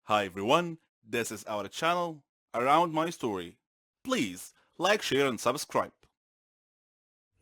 Hi everyone, this is our channel, Around My Story. Please like, share and subscribe.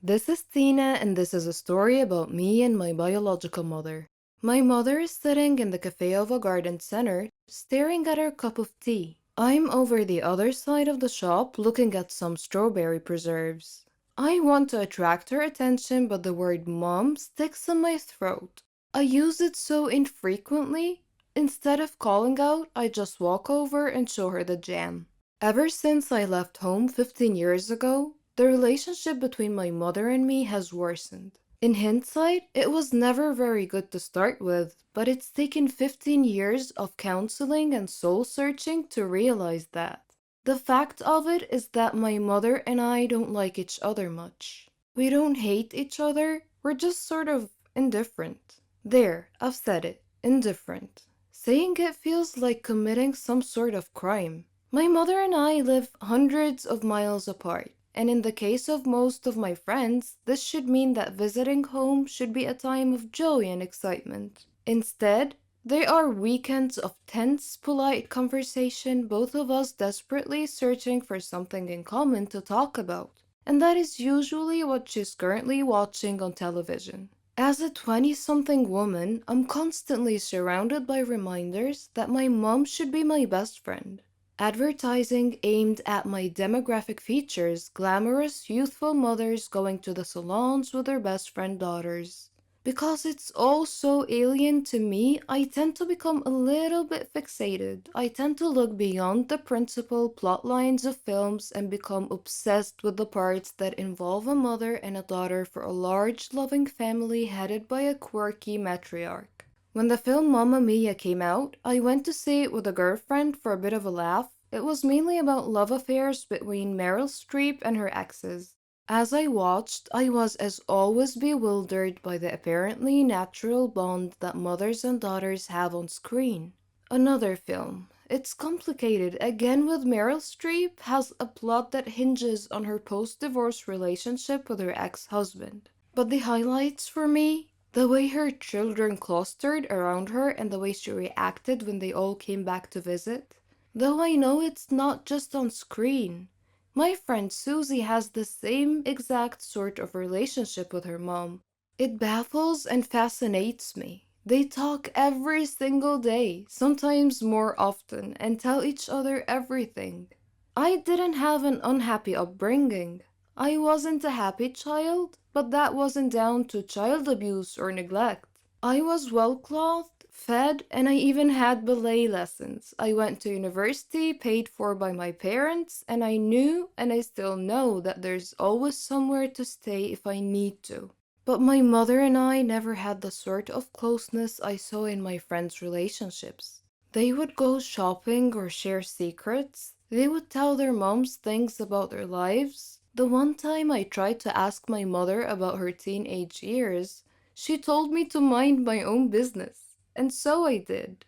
This is Tina, and this is a story about me and my biological mother. My mother is sitting in the cafe of a garden center, staring at her cup of tea. I'm over the other side of the shop looking at some strawberry preserves. I want to attract her attention, but the word mom sticks in my throat. I use it so infrequently. Instead of calling out, I just walk over and show her the jam. Ever since I left home 15 years ago, the relationship between my mother and me has worsened. In hindsight, it was never very good to start with, but it's taken 15 years of counseling and soul searching to realize that. The fact of it is that my mother and I don't like each other much. We don't hate each other, we're just sort of indifferent. There, I've said it, indifferent. Saying it feels like committing some sort of crime. My mother and I live hundreds of miles apart, and in the case of most of my friends, this should mean that visiting home should be a time of joy and excitement. Instead, they are weekends of tense, polite conversation, both of us desperately searching for something in common to talk about. And that is usually what she's currently watching on television. As a 20 something woman, I'm constantly surrounded by reminders that my mom should be my best friend. Advertising aimed at my demographic features glamorous, youthful mothers going to the salons with their best friend daughters. Because it's all so alien to me, I tend to become a little bit fixated. I tend to look beyond the principal plot lines of films and become obsessed with the parts that involve a mother and a daughter for a large, loving family headed by a quirky matriarch. When the film Mamma Mia came out, I went to see it with a girlfriend for a bit of a laugh. It was mainly about love affairs between Meryl Streep and her exes. As I watched, I was as always bewildered by the apparently natural bond that mothers and daughters have on screen. Another film. It's complicated, again with Meryl Streep, has a plot that hinges on her post-divorce relationship with her ex-husband. But the highlights for me, the way her children clustered around her and the way she reacted when they all came back to visit. Though I know it's not just on screen. My friend Susie has the same exact sort of relationship with her mom. It baffles and fascinates me. They talk every single day, sometimes more often, and tell each other everything. I didn't have an unhappy upbringing. I wasn't a happy child, but that wasn't down to child abuse or neglect. I was well clothed, fed, and I even had ballet lessons. I went to university paid for by my parents, and I knew and I still know that there's always somewhere to stay if I need to. But my mother and I never had the sort of closeness I saw in my friends' relationships. They would go shopping or share secrets. They would tell their moms things about their lives. The one time I tried to ask my mother about her teenage years, she told me to mind my own business. And so I did.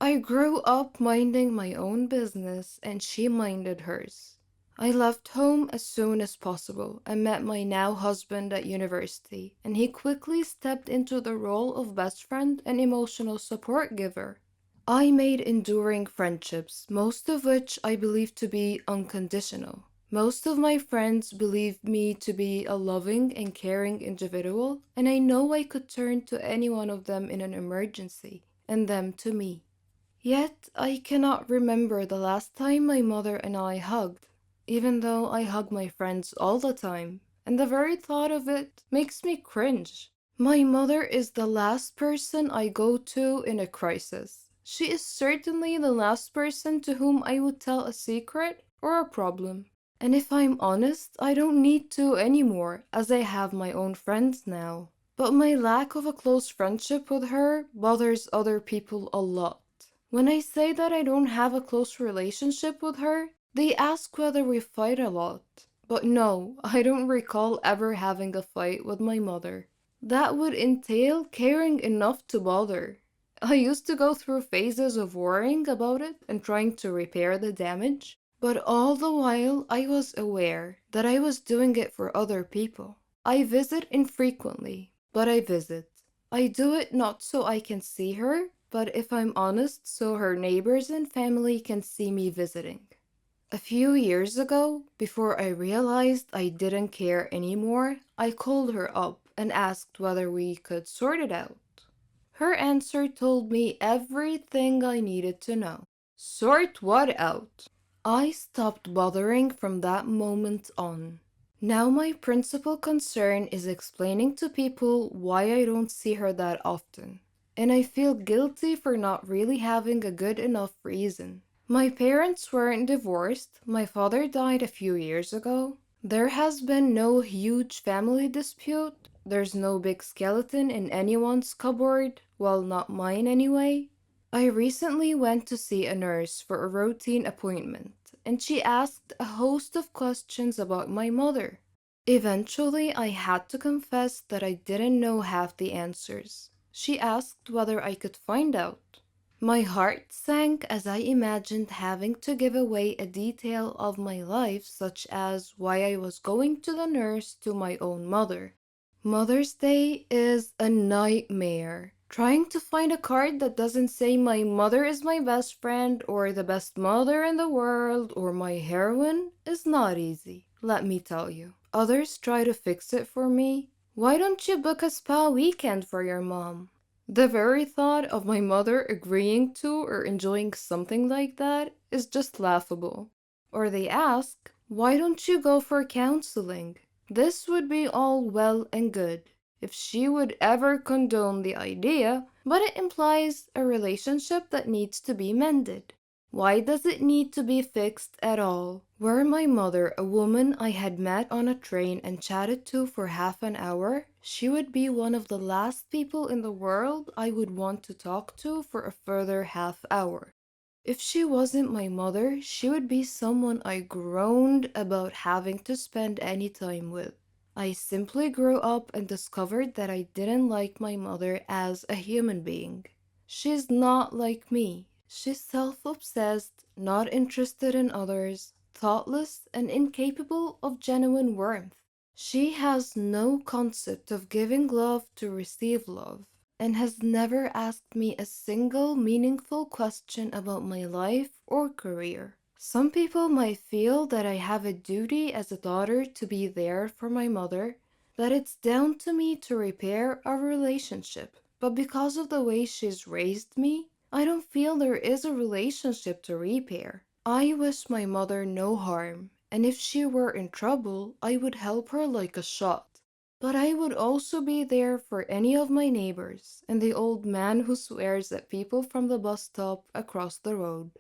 I grew up minding my own business, and she minded hers. I left home as soon as possible and met my now husband at university, and he quickly stepped into the role of best friend and emotional support giver. I made enduring friendships, most of which I believe to be unconditional. Most of my friends believe me to be a loving and caring individual, and I know I could turn to any one of them in an emergency, and them to me. Yet, I cannot remember the last time my mother and I hugged, even though I hug my friends all the time, and the very thought of it makes me cringe. My mother is the last person I go to in a crisis. She is certainly the last person to whom I would tell a secret or a problem. And if I'm honest, I don't need to anymore, as I have my own friends now. But my lack of a close friendship with her bothers other people a lot. When I say that I don't have a close relationship with her, they ask whether we fight a lot. But no, I don't recall ever having a fight with my mother. That would entail caring enough to bother. I used to go through phases of worrying about it and trying to repair the damage, but all the while I was aware that I was doing it for other people. I visit infrequently, but I visit. I do it not so I can see her, but if I'm honest, so her neighbors and family can see me visiting. A few years ago, before I realized I didn't care anymore, I called her up and asked whether we could sort it out. Her answer told me everything I needed to know. Sort what out? I stopped bothering from that moment on. Now my principal concern is explaining to people why I don't see her that often. And I feel guilty for not really having a good enough reason. My parents weren't divorced. My father died a few years ago. There has been no huge family dispute. There's no big skeleton in anyone's cupboard. Well, not mine anyway. I recently went to see a nurse for a routine appointment, and she asked a host of questions about my mother. Eventually, I had to confess that I didn't know half the answers. She asked whether I could find out. My heart sank as I imagined having to give away a detail of my life, such as why I was going to the nurse to my own mother. Mother's Day is a nightmare. Trying to find a card that doesn't say my mother is my best friend or the best mother in the world or my heroine is not easy, let me tell you. Others try to fix it for me. Why don't you book a spa weekend for your mom? The very thought of my mother agreeing to or enjoying something like that is just laughable. Or they ask, why don't you go for counseling? This would be all well and good if she would ever condone the idea, but it implies a relationship that needs to be mended. Why does it need to be fixed at all? Were my mother a woman I had met on a train and chatted to for half an hour, she would be one of the last people in the world I would want to talk to for a further half hour. If she wasn't my mother, she would be someone I groaned about having to spend any time with. I simply grew up and discovered that I didn't like my mother as a human being. She's not like me. She's self-obsessed, not interested in others, thoughtless, and incapable of genuine warmth. She has no concept of giving love to receive love, and has never asked me a single meaningful question about my life or career. Some people might feel that I have a duty as a daughter to be there for my mother, that it's down to me to repair our relationship. But because of the way she's raised me, I don't feel there is a relationship to repair. I wish my mother no harm, and if she were in trouble, I would help her like a shot. But I would also be there for any of my neighbors and the old man who swears at people from the bus stop across the road.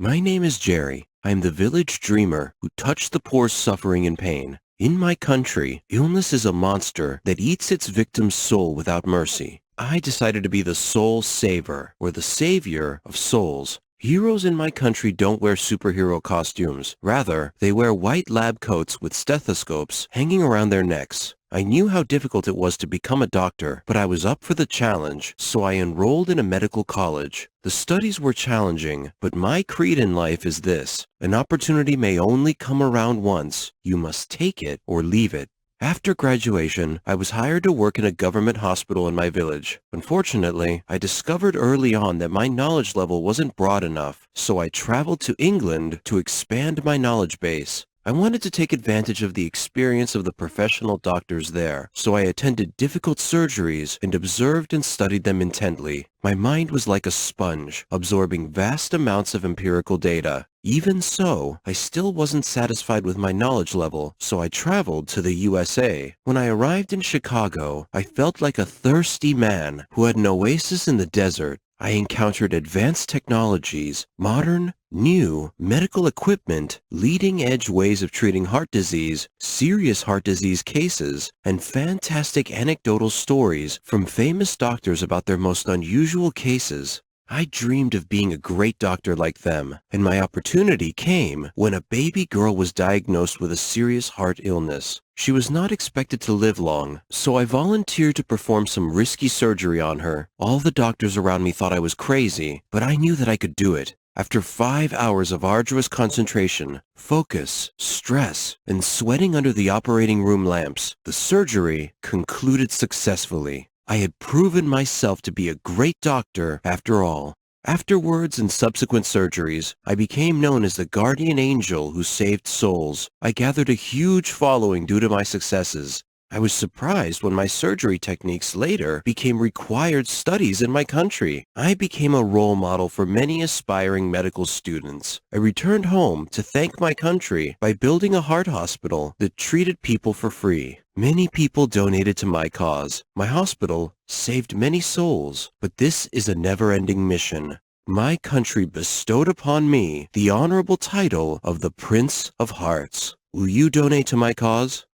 My name is Jerry. I am the village dreamer who touched the poor suffering in pain. In my country, illness is a monster that eats its victim's soul without mercy. I decided to be the soul saver, or the savior of souls. Heroes in my country don't wear superhero costumes. Rather, they wear white lab coats with stethoscopes hanging around their necks. I knew how difficult it was to become a doctor, but I was up for the challenge, so I enrolled in a medical college. The studies were challenging, but my creed in life is this: an opportunity may only come around once. You must take it or leave it. After graduation, I was hired to work in a government hospital in my village. Unfortunately, I discovered early on that my knowledge level wasn't broad enough, so I traveled to England to expand my knowledge base. I wanted to take advantage of the experience of the professional doctors there, so I attended difficult surgeries and observed and studied them intently. My mind was like a sponge, absorbing vast amounts of empirical data. Even so, I still wasn't satisfied with my knowledge level, so I traveled to the USA. When I arrived in Chicago, I felt like a thirsty man who had an oasis in the desert. I encountered advanced technologies, modern, new medical equipment, leading-edge ways of treating heart disease, serious heart disease cases, and fantastic anecdotal stories from famous doctors about their most unusual cases. I dreamed of being a great doctor like them, and my opportunity came when a baby girl was diagnosed with a serious heart illness. She was not expected to live long, so I volunteered to perform some risky surgery on her. All the doctors around me thought I was crazy, but I knew that I could do it. After 5 hours of arduous concentration, focus, stress, and sweating under the operating room lamps, the surgery concluded successfully. I had proven myself to be a great doctor after all. Afterwards and subsequent surgeries, I became known as the guardian angel who saved souls. I gathered a huge following due to my successes. I was surprised when my surgery techniques later became required studies in my country. I became a role model for many aspiring medical students. I returned home to thank my country by building a heart hospital that treated people for free. Many people donated to my cause. My hospital saved many souls, but this is a never-ending mission. My country bestowed upon me the honorable title of the Prince of Hearts. Will you donate to my cause?